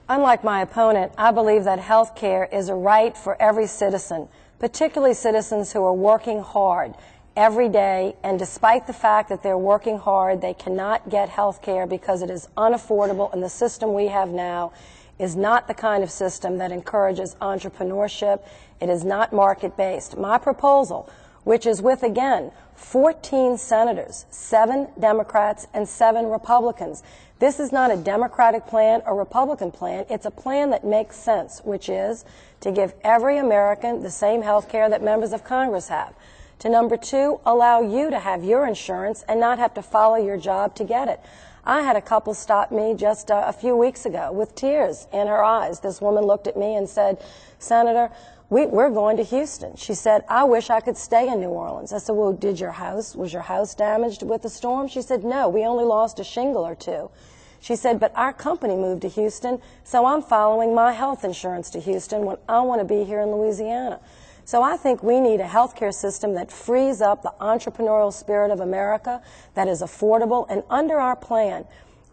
Unlike my opponent, I believe that health care is a right for every citizen, particularly citizens who are working hard every day, and despite the fact that they're working hard, they cannot get health care because it is unaffordable, and the system we have now is not the kind of system that encourages entrepreneurship. It is not market-based. My proposal, which is with, again, 14 senators, 7 Democrats and 7 Republicans. This is not a Democratic plan or Republican plan. It's a plan that makes sense, which is to give every American the same health care that members of Congress have. To number 2, allow you to have your insurance and not have to follow your job to get it. I had a couple stop me just a few weeks ago with tears in her eyes. This woman looked at me and said, "Senator, we're going to Houston." She said, "I wish I could stay in New Orleans." I said, "Well, was your house damaged with the storm?" She said, "No, we only lost a shingle or 2. She said, "But our company moved to Houston, so I'm following my health insurance to Houston when I want to be here in Louisiana." So I think we need a health care system that frees up the entrepreneurial spirit of America, that is affordable, and under our plan,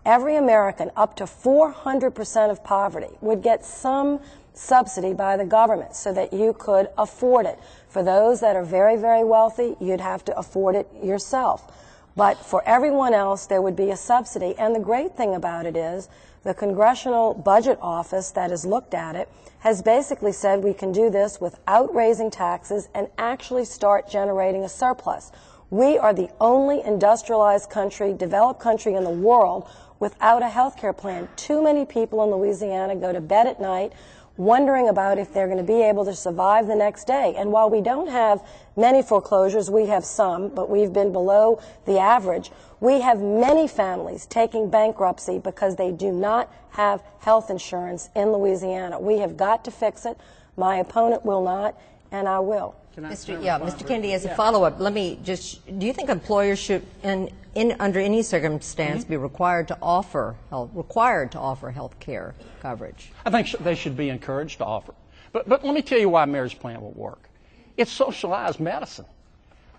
every American up to 400% of poverty would get some subsidy by the government so that you could afford it. For those that are very, very wealthy, you'd have to afford it yourself. But for everyone else, there would be a subsidy. And the great thing about it is the Congressional Budget Office that has looked at it has basically said we can do this without raising taxes and actually start generating a surplus. We are the only industrialized country, developed country in the world without a health care plan. Too many people in Louisiana go to bed at night wondering about if they're going to be able to survive the next day. And while we don't have many foreclosures, we have some, but we've been below the average, we have many families taking bankruptcy because they do not have health insurance in Louisiana. We have got to fix it. My opponent will not, and I will. Mr. Kennedy, as a follow-up, let me just, do you think employers should, under any circumstance, be required to offer health care coverage? I think they should be encouraged to offer. But let me tell you why Mary's plan will work. It's socialized medicine.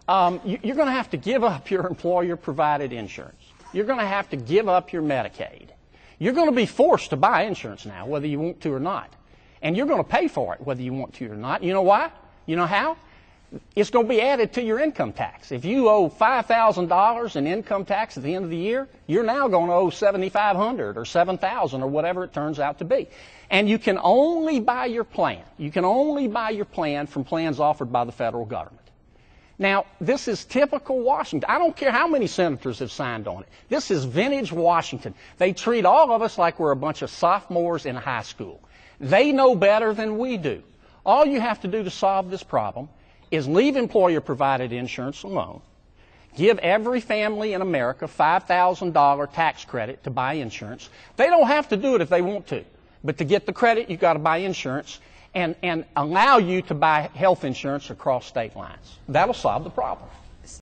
You're going to have to give up your employer-provided insurance. You're going to have to give up your Medicaid. You're going to be forced to buy insurance now, whether you want to or not. And you're going to pay for it, whether you want to or not. You know why? You know how? It's going to be added to your income tax. If you owe $5,000 in income tax at the end of the year, you're now going to owe $7,500 or $7,000 or whatever it turns out to be. And you can only buy your plan. You can only buy your plan from plans offered by the federal government. Now, this is typical Washington. I don't care how many senators have signed on it. This is vintage Washington. They treat all of us like we're a bunch of sophomores in high school. They know better than we do. All you have to do to solve this problem is leave employer-provided insurance alone, give every family in America $5,000 tax credit to buy insurance. They don't have to do it if they want to, but to get the credit, you've got to buy insurance, and allow you to buy health insurance across state lines. That'll solve the problem.